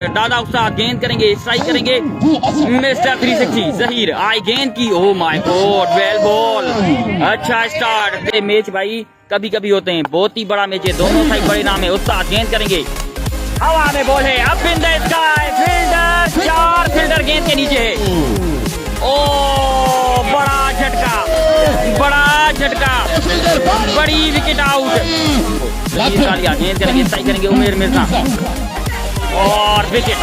दादा उस्ताद गेंद करेंगे, स्ट्राइक करेंगे। मिस्टर 360 जहीर आई गेंद की। Oh my God, well ball. अच्छा स्टार्ट। मैच भाई कभी कभी होते हैं, बहुत ही बड़ा मैच है, दोनों साइड बड़े नाम है। उस्ताद गेंद करेंगे, हवा में बॉल है, up in the sky. Fielder, चार फील्डर गेंद के नीचे है। ओ बड़ा झटका, बड़ा झटका, बड़ी विकेट आउट। गेंद करेंगे, स्ट्राइक करेंगे उमेर मिर्जा और विकेट।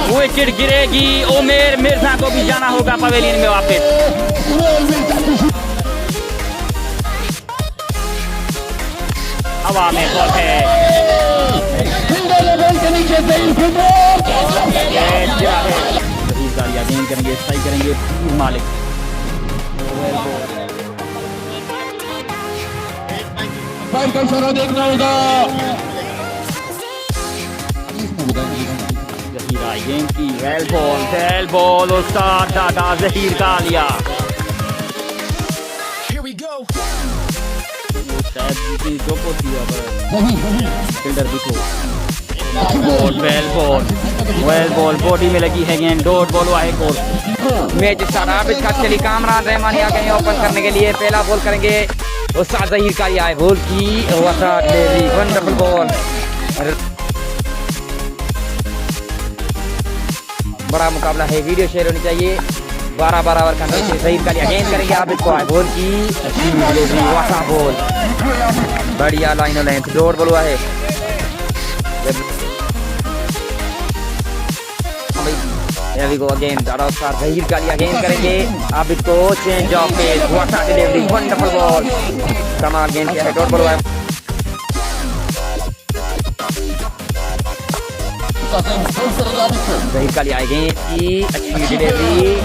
वो चिड़ गिरेगी। उमेर मिर्जा को भी जाना होगा पवेलियन में वापस। हवा में बॉल है, गेंद करेंगे, स्ट्राइक करेंगे मालिक। देखना होगा। गेंद की वेल बॉल उस्ताद दादा जहीर का लिया। फील्डर वेल बॉल बॉडी में लगी है गेंद। डॉट बॉल हुआ है कोर्स। Match start. इसका चली कामरान रहमानी आ गए ओपन करने के लिए। पहला बॉल करेंगे उस्ताद जहीर का लिया है। बॉल की वंडरफुल बॉल। बड़ा मुकाबला है, वीडियो शेयर होनी चाहिए। 12 ओवर का मैच है। जहीर का लिया, गेंद करेंगे आप इसको। बॉल की वासा बॉल, बढ़िया लाइन लेंथ। डॉट बॉल हुआ है। जहीर का लिया, गेंद करेंगे आप इसको। Change of pace, what a delivery, wonderful ball, कमाल गेंद किया है। डॉट बॉल हुआ है। जहीर का लिया, गेंद की अच्छी डिलीवरी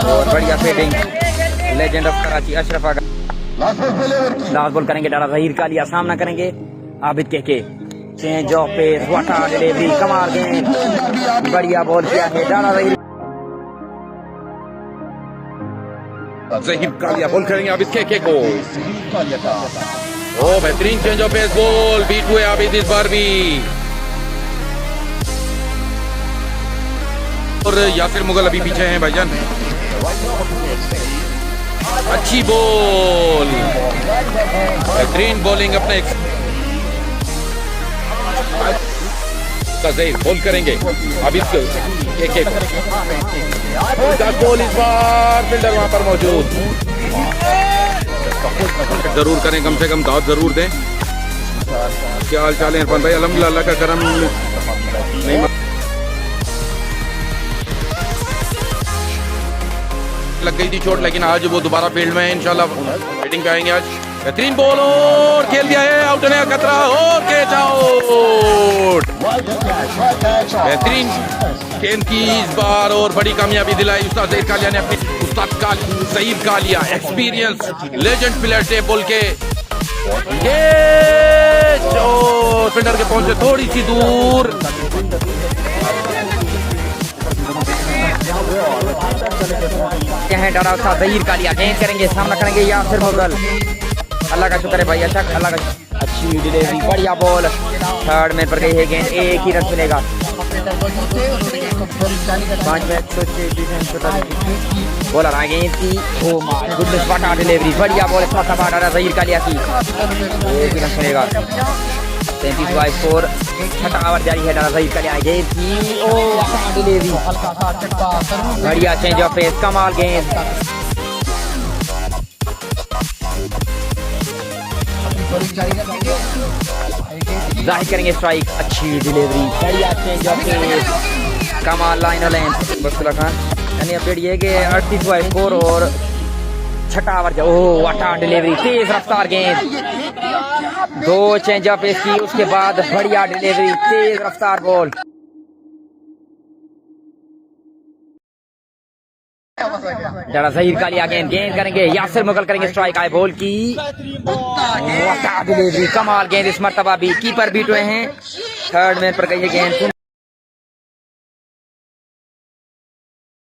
और बढ़िया fielding. Legend of Karachi Ashraf Agha. Last ball करेंगे डाला। जहीर का लिया, सामना करेंगे आबिद के। Change of pace, what a delivery, कमाल गेंद, बढ़िया बॉल किया है डाला। जहीर का लिया, बॉल करेंगे आबिद के को। ओ बेहतरीन change of pace ball, beat हुए आबिद इस बार भी। और यासिर मुगल अभी पीछे हैं भाईजान। अच्छी बॉल, बेहतरीन बॉलिंग अपने जहीर। बॉल करेंगे अब इस एक बॉल इस बार। फील्डर वहां पर मौजूद। जरूर करें, कम से कम दावत जरूर दें। क्या हाल चाल है इरफान भाई? अल्हम्दुलिल्लाह, अल्लाह का करम। नहीं लग गई थी चोट, लेकिन आज वो दोबारा फील्ड में इंशाल्लाह बैटिंग पे आएंगे आज। बेहतरीन बॉल और खेल दिया है, आउट होने का खतरा और कैच आउट। बेहतरीन गेंद की इस बार और बड़ी कामयाबी दिलाई उस्ताद जहीर कालिया ने अपने। उस्ताद Zaheer Kalia experience legend player थे। बॉल के कैच और फील्डर के पहुंचे थोड़ी सी दूर। डरा था जहीर का लिया, गेंद करेंगे, सामना करेंगे यासिर मुगल। अल्लाह का शुक्र है भाई, अच्छा अल्लाह का। अच्छी डिलीवरी, बढ़िया बॉल। थर्ड मैन पर गई है गेंद, एक ही रन मिलेगा। 5 मैच बॉलर आ गेंद की। ओ माय गुडनेस, वाटा डिलीवरी, बढ़िया बॉल। जहीर का लिया की, एक ही रन मिलेगा। 33/4। छठा ओवर जारी है। डाला जहीर का लिया, गेंद की। ओ डिलीवरी, बढ़िया चेंज ऑफ पेस, कमाल गेंद। जाहिर करेंगे स्ट्राइक, अच्छी डिलीवरी, बढ़िया चेंज ऑफ पेस, कमाल लाइन और लेंथ। बसुल्ला खान यानी अपडेट ये कि 38/4 और छठा ओवर। ओ वाटा डिलीवरी, तेज रफ्तार गेंद, 2 चेंज ऑफ पेस की, उसके बाद बढ़िया डिलीवरी, तेज रफ्तार बॉल। जहीर का लिया, गेंद करेंगे यासिर मुगल, करेंगे स्ट्राइक। आए बॉल की, वाटा डिलीवरी, कमाल गेंद। इस मरतबा भी कीपर बीट हुए हैं। थर्ड मैन पर गई है गेंद।